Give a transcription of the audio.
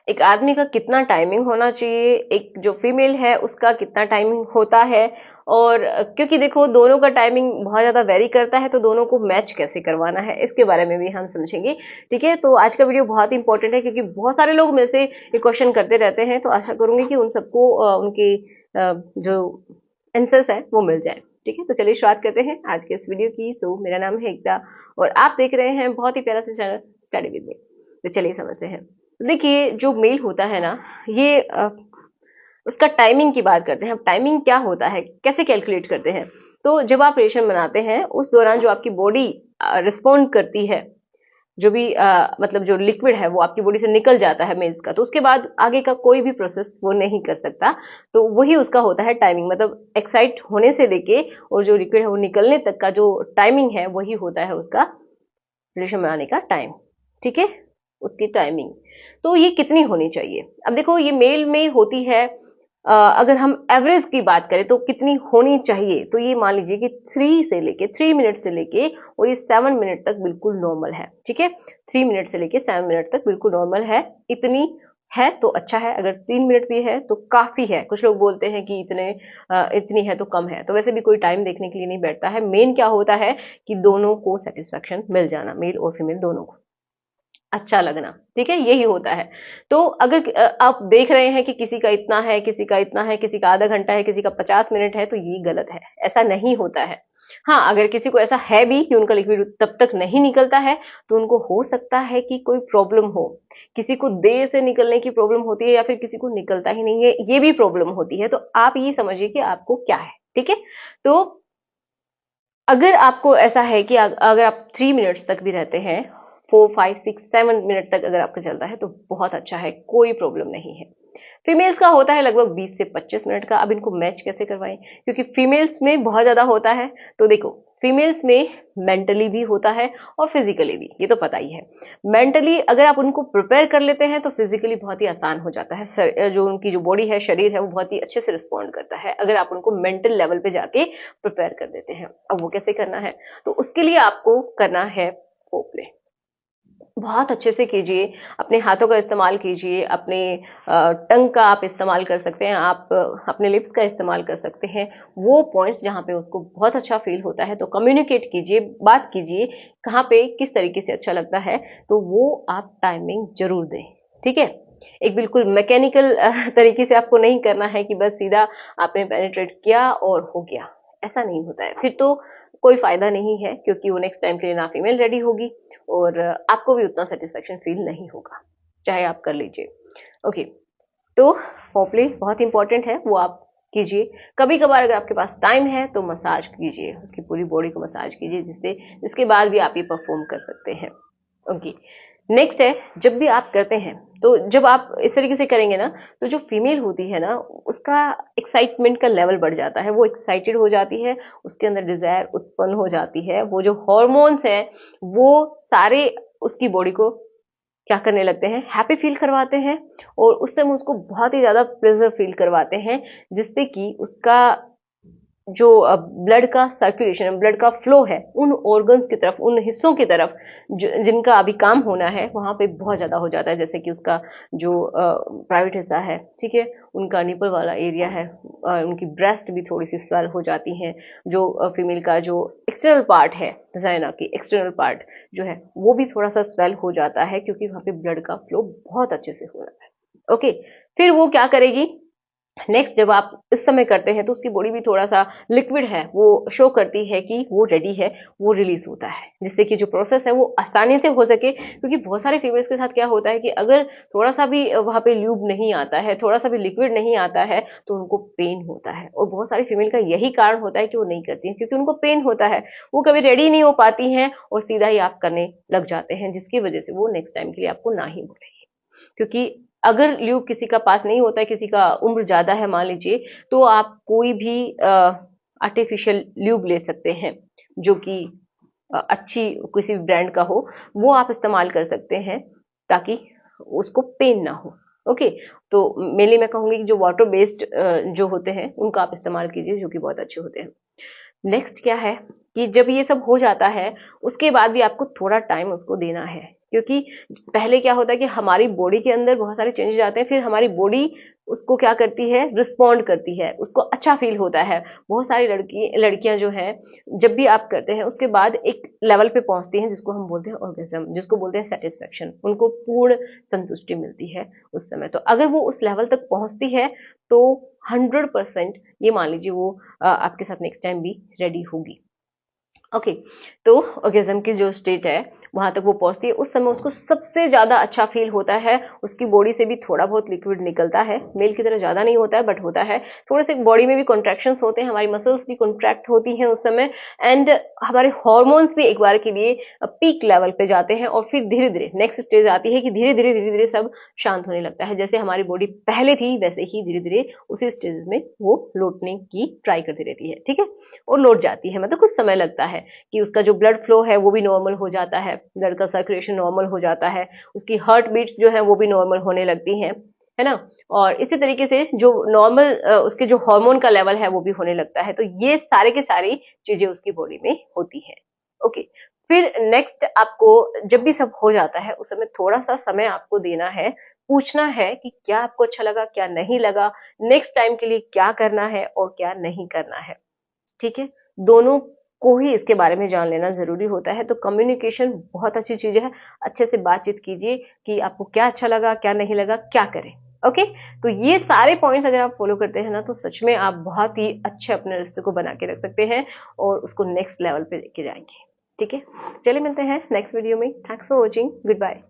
एक आदमी का कितना टाइमिंग होना चाहिए, एक जो फीमेल है उसका कितना टाइमिंग होता है, और क्योंकि देखो दोनों का टाइमिंग बहुत ज्यादा वेरी करता है, तो दोनों को मैच कैसे करवाना है इसके बारे में भी हम समझेंगे। ठीक है, तो आज का वीडियो बहुत इंपॉर्टेंट है क्योंकि बहुत सारे लोग मेरे से ये क्वेश्चन करते रहते हैं, तो आशा करूंगी कि उन सबको उनके जो आंसर्स है वो मिल जाए। ठीक है, तो चलिए शुरुआत करते हैं आज के इस वीडियो की। सो मेरा नाम है एकता और आप देख रहे हैं बहुत ही प्यारा सा चैनल स्टडी विद मी। तो चलिए समझते हैं। देखिए जो मेल होता है ना, ये उसका टाइमिंग की बात करते हैं। अब टाइमिंग क्या होता है, कैसे कैलकुलेट करते हैं, तो जब आप रेशन बनाते हैं उस दौरान जो आपकी बॉडी रिस्पॉन्ड करती है, जो भी मतलब जो लिक्विड है वो आपकी बॉडी से निकल जाता है मेल्स का, तो उसके बाद आगे का कोई भी प्रोसेस वो नहीं कर सकता। तो वही उसका होता है टाइमिंग, मतलब एक्साइट होने से लेके और जो लिक्विड है वो निकलने तक का जो टाइमिंग है वही होता है उसका रिलेशन बनाने का टाइम। ठीक है, उसकी टाइमिंग तो ये कितनी होनी चाहिए। अब देखो ये मेल में होती है, अगर हम एवरेज की बात करें तो कितनी होनी चाहिए, तो ये मान लीजिए कि 3 मिनट से लेके और ये 7 मिनट तक बिल्कुल नॉर्मल है। ठीक है, 3 मिनट से लेके 7 मिनट तक बिल्कुल नॉर्मल है। इतनी है तो अच्छा है, अगर 3 मिनट भी है तो काफी है। कुछ लोग बोलते हैं कि इतनी है तो कम है, तो वैसे भी कोई टाइम देखने के लिए नहीं बैठता है। मेन क्या होता है कि दोनों को सेटिस्फेक्शन मिल जाना, मेल और फीमेल दोनों को अच्छा लगना। ठीक है, यही होता है। तो अगर आप देख रहे हैं कि किसी का इतना है, किसी का इतना है, किसी का आधा घंटा है, किसी का 50 मिनट है, तो ये गलत है, ऐसा नहीं होता है। हाँ, अगर किसी को ऐसा है भी कि उनका लिक्विड तब तक नहीं निकलता है, तो उनको हो सकता है कि कोई प्रॉब्लम हो। किसी को देर से निकलने की प्रॉब्लम होती है या फिर किसी को निकलता ही नहीं है, ये भी प्रॉब्लम होती है। तो आप ये समझिए कि आपको क्या है। ठीक है, तो अगर आपको ऐसा है कि अगर आप 3 मिनट्स तक भी रहते हैं, 4, 5, 6, 7 मिनट तक अगर आपका चलता है तो बहुत अच्छा है, कोई प्रॉब्लम नहीं है। फीमेल्स का होता है लगभग 20 से 25 मिनट का। अब इनको मैच कैसे करवाएं, क्योंकि फीमेल्स में बहुत ज्यादा होता है। तो देखो फीमेल्स में मेंटली भी होता है और फिजिकली भी, ये तो पता ही है। मेंटली अगर आप उनको प्रिपेयर कर लेते हैं तो फिजिकली बहुत ही आसान हो जाता है। जो उनकी जो बॉडी है, शरीर है, वो बहुत ही अच्छे से रिस्पॉन्ड करता है अगर आप उनको मेंटल लेवल पे जाके प्रिपेयर कर देते हैं। अब वो कैसे करना है, तो उसके लिए आपको करना है फोरप्ले। बहुत अच्छे से कीजिए, अपने हाथों का इस्तेमाल कीजिए, अपने टंग का आप इस्तेमाल कर सकते हैं, आप अपने लिप्स का इस्तेमाल कर सकते हैं। वो पॉइंट्स जहाँ पे उसको बहुत अच्छा फील होता है तो कम्युनिकेट कीजिए, बात कीजिए कहाँ पे किस तरीके से अच्छा लगता है, तो वो आप टाइमिंग जरूर दें। ठीक है, एक बिल्कुल मैकेनिकल तरीके से आपको नहीं करना है कि बस सीधा आपने पेनिट्रेट किया और हो गया, ऐसा नहीं होता है। फिर तो कोई फायदा नहीं है, क्योंकि वो नेक्स्ट टाइम के लिए ना फीमेल रेडी होगी और आपको भी उतना सेटिस्फेक्शन फील नहीं होगा, चाहे आप कर लीजिए। ओके, तो फोरप्ले बहुत इंपॉर्टेंट है, वो आप कीजिए। कभी कभार अगर आपके पास टाइम है तो मसाज कीजिए, उसकी पूरी बॉडी को मसाज कीजिए, जिसके बाद भी आप ये परफॉर्म कर सकते हैं। ओके, नेक्स्ट है, जब भी आप करते हैं तो जब आप इस तरीके से करेंगे ना, तो जो फीमेल होती है ना उसका एक्साइटमेंट का लेवल बढ़ जाता है, वो एक्साइटेड हो जाती है, उसके अंदर डिजायर उत्पन्न हो जाती है। वो जो हॉर्मोन्स है वो सारे उसकी बॉडी को क्या करने लगते हैं, हैप्पी फील करवाते हैं, और उस समय उसको बहुत ही ज्यादा प्लेजर फील करवाते हैं, जिससे कि उसका जो ब्लड का सर्कुलेशन, ब्लड का फ्लो है उन ऑर्गन्स की तरफ, उन हिस्सों की तरफ जिनका अभी काम होना है वहां पे बहुत ज्यादा हो जाता है। जैसे कि उसका जो प्राइवेट हिस्सा है, ठीक है, उनका निपल वाला एरिया है, उनकी ब्रेस्ट भी थोड़ी सी स्वेल हो जाती है। जो फीमेल का जो एक्सटर्नल पार्ट है, वजाइना की एक्सटर्नल पार्ट जो है वो भी थोड़ा सा स्वेल हो जाता है, क्योंकि वहां पे ब्लड का फ्लो बहुत अच्छे से हो रहा है। ओके, फिर वो क्या करेगी, नेक्स्ट जब आप इस समय करते हैं तो उसकी बॉडी भी थोड़ा सा लिक्विड है, वो शो करती है कि वो रेडी है, वो रिलीज होता है, जिससे कि जो प्रोसेस है वो आसानी से हो सके। क्योंकि बहुत सारे फीमेल्स के साथ क्या होता है कि अगर थोड़ा सा भी वहां पे ल्यूब नहीं आता है, थोड़ा सा भी लिक्विड नहीं आता है, तो उनको पेन होता है। और बहुत सारी फीमेल का यही कारण होता है कि वो नहीं करती है, क्योंकि उनको पेन होता है, वो कभी रेडी नहीं हो पाती हैं और सीधा ही आप करने लग जाते हैं, जिसकी वजह से वो नेक्स्ट टाइम के लिए आपको ना ही बोलेंगे। क्योंकि अगर ल्यूब किसी का पास नहीं होता है, किसी का उम्र ज्यादा है मान लीजिए, तो आप कोई भी आर्टिफिशियल ल्यूब ले सकते हैं, जो कि अच्छी किसी भी ब्रांड का हो, वो आप इस्तेमाल कर सकते हैं ताकि उसको पेन ना हो। ओके, तो मेनली मैं कहूंगी कि जो वाटर बेस्ड जो होते हैं उनका आप इस्तेमाल कीजिए, जो कि बहुत अच्छे होते हैं। नेक्स्ट क्या है कि जब ये सब हो जाता है उसके बाद भी आपको थोड़ा टाइम उसको देना है। क्योंकि पहले क्या होता है कि हमारी बॉडी के अंदर बहुत सारे चेंजेस आते हैं, फिर हमारी बॉडी उसको क्या करती है, रिस्पॉन्ड करती है, उसको अच्छा फील होता है। बहुत सारी लड़कियां जो है, जब भी आप करते हैं उसके बाद एक लेवल पे पहुंचती हैं जिसको हम बोलते हैं ऑर्गेज्म, जिसको बोलते हैं सेटिस्फेक्शन, उनको पूर्ण संतुष्टि मिलती है उस समय। तो अगर वो उस लेवल तक पहुंचती है तो 100% ये मान लीजिए वो आपके साथ नेक्स्ट टाइम भी रेडी होगी। ओके, तो ऑर्गेज्म की जो स्टेट है वहां तक वो पहुंचती है, उस समय उसको सबसे ज्यादा अच्छा फील होता है। उसकी बॉडी से भी थोड़ा बहुत लिक्विड निकलता है, मेल की तरह ज्यादा नहीं होता है बट होता है। थोड़े से बॉडी में भी कॉन्ट्रैक्शंस होते हैं, हमारी मसल्स भी कॉन्ट्रैक्ट होती हैं उस समय, एंड हमारे हॉर्मोन्स भी एक बार के लिए पीक लेवल पे जाते हैं। और फिर धीरे धीरे नेक्स्ट स्टेज आती है कि धीरे धीरे सब शांत होने लगता है। जैसे हमारी बॉडी पहले थी वैसे ही धीरे धीरे उसी स्टेज में वो लौटने की ट्राई करती रहती है, ठीक है, और लौट जाती है। मतलब कुछ समय लगता है कि उसका जो ब्लड फ्लो है वो भी नॉर्मल हो जाता है, ब्लड का सर्कुलेशन नॉर्मल हो जाता है, उसकी हार्ट बीट्स जो है वो भी नॉर्मल होने लगती हैं, है ना। और इसी तरीके से जो नॉर्मल उसके जो हार्मोन का लेवल है वो भी होने लगता है। तो ये सारे के सारी चीजें उसकी बॉडी में होती है। ओके, फिर नेक्स्ट आपको जब भी सब हो जाता है उस समय थोड़ा सा समय आपको देना है, पूछना है कि क्या आपको अच्छा लगा, क्या नहीं लगा, नेक्स्ट टाइम के लिए क्या करना है और क्या नहीं करना है, ठीक है। दोनों को ही इसके बारे में जान लेना जरूरी होता है। तो कम्युनिकेशन बहुत अच्छी चीज है, अच्छे से बातचीत कीजिए कि आपको क्या अच्छा लगा, क्या नहीं लगा, क्या करें। ओके, तो ये सारे पॉइंट्स अगर आप फॉलो करते हैं ना तो सच में आप बहुत ही अच्छे अपने रिश्ते को बना के रख सकते हैं और उसको नेक्स्ट लेवल पे लेके जाएंगे। ठीक है, चलिए मिलते हैं नेक्स्ट वीडियो में। Thanks for watching, good bye.